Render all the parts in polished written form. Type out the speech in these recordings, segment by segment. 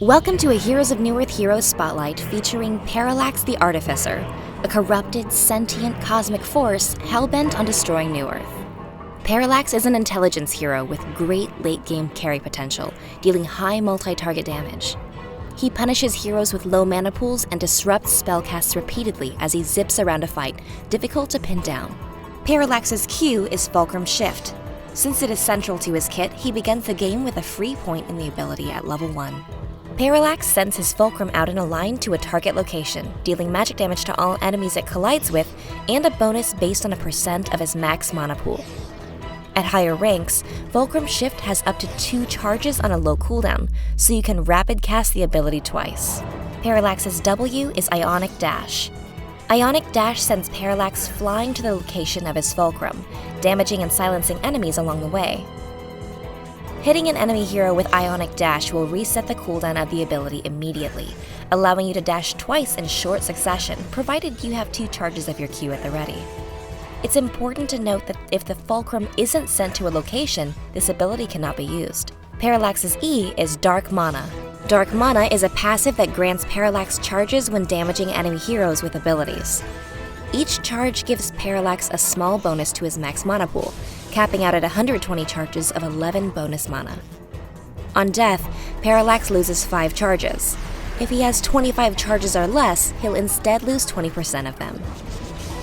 Welcome to a Heroes of Newerth Heroes Spotlight featuring Parallax the Artificer, a corrupted, sentient cosmic force hell-bent on destroying Newerth. Parallax is an intelligence hero with great late-game carry potential, dealing high multi-target damage. He punishes heroes with low mana pools and disrupts spellcasts repeatedly as he zips around a fight, difficult to pin down. Parallax's Q is Fulcrum Shift. Since it is central to his kit, he begins the game with a free point in the ability at level 1. Parallax sends his Fulcrum out in a line to a target location, dealing magic damage to all enemies it collides with, and a bonus based on a percent of his max mana pool. At higher ranks, Fulcrum Shift has up to 2 charges on a low cooldown, so you can rapid cast the ability twice. Parallax's W is Ionic Dash. Ionic Dash sends Parallax flying to the location of his Fulcrum, damaging and silencing enemies along the way. Hitting an enemy hero with Ionic Dash will reset the cooldown of the ability immediately, allowing you to dash twice in short succession, provided you have 2 charges of your Q at the ready. It's important to note that if the Fulcrum isn't sent to a location, this ability cannot be used. Parallax's E is Dark Mana. Dark Mana is a passive that grants Parallax charges when damaging enemy heroes with abilities. Each charge gives Parallax a small bonus to his max mana pool, capping out at 120 charges of 11 bonus mana. On death, Parallax loses 5 charges. If he has 25 charges or less, he'll instead lose 20% of them.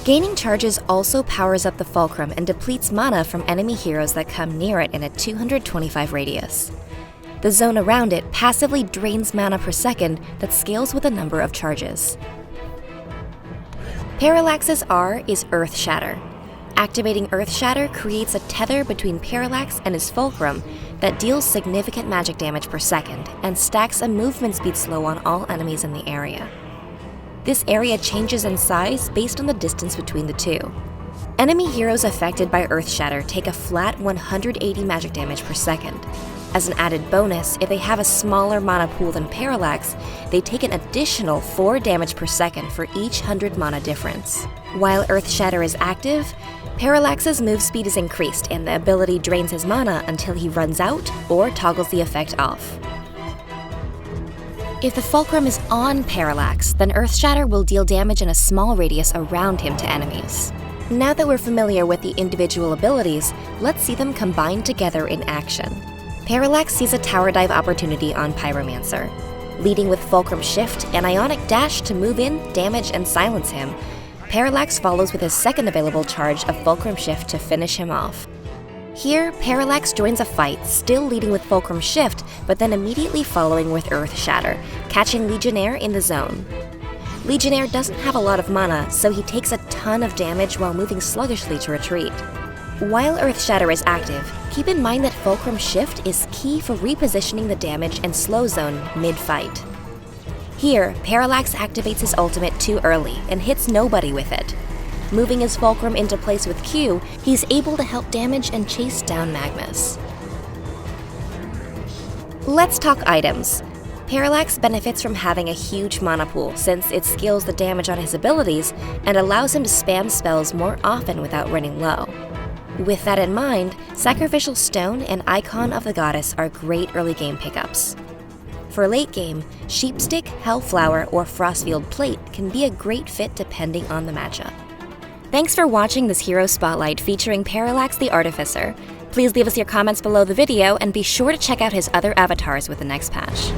Gaining charges also powers up the Fulcrum and depletes mana from enemy heroes that come near it in a 225 radius. The zone around it passively drains mana per second that scales with the number of charges. Parallax's R is Earthshatter. Activating Earthshatter creates a tether between Parallax and his Fulcrum that deals significant magic damage per second and stacks a movement speed slow on all enemies in the area. This area changes in size based on the distance between the two. Enemy heroes affected by Earthshatter take a flat 180 magic damage per second. As an added bonus, if they have a smaller mana pool than Parallax, they take an additional 4 damage per second for each 100 mana difference. While Earthshatter is active, Parallax's move speed is increased and the ability drains his mana until he runs out or toggles the effect off. If the Fulcrum is on Parallax, then Earthshatter will deal damage in a small radius around him to enemies. Now that we're familiar with the individual abilities, let's see them combined together in action. Parallax sees a tower dive opportunity on Pyromancer. Leading with Fulcrum Shift and Ionic Dash to move in, damage, and silence him, Parallax follows with his second available charge of Fulcrum Shift to finish him off. Here, Parallax joins a fight, still leading with Fulcrum Shift, but then immediately following with Earthshatter, catching Legionnaire in the zone. Legionnaire doesn't have a lot of mana, so he takes a ton of damage while moving sluggishly to retreat. While Earthshatter is active, keep in mind that Fulcrum Shift is key for repositioning the damage and slow zone mid-fight. Here, Parallax activates his ultimate too early and hits nobody with it. Moving his Fulcrum into place with Q, he's able to help damage and chase down Magmas. Let's talk items. Parallax benefits from having a huge mana pool since it scales the damage on his abilities and allows him to spam spells more often without running low. With that in mind, Sacrificial Stone and Icon of the Goddess are great early game pickups. For late game, Sheepstick, Hellflower, or Frostfield Plate can be a great fit depending on the matchup. Thanks for watching this Hero Spotlight featuring Parallax the Artificer. Please leave us your comments below the video and be sure to check out his other avatars with the next patch.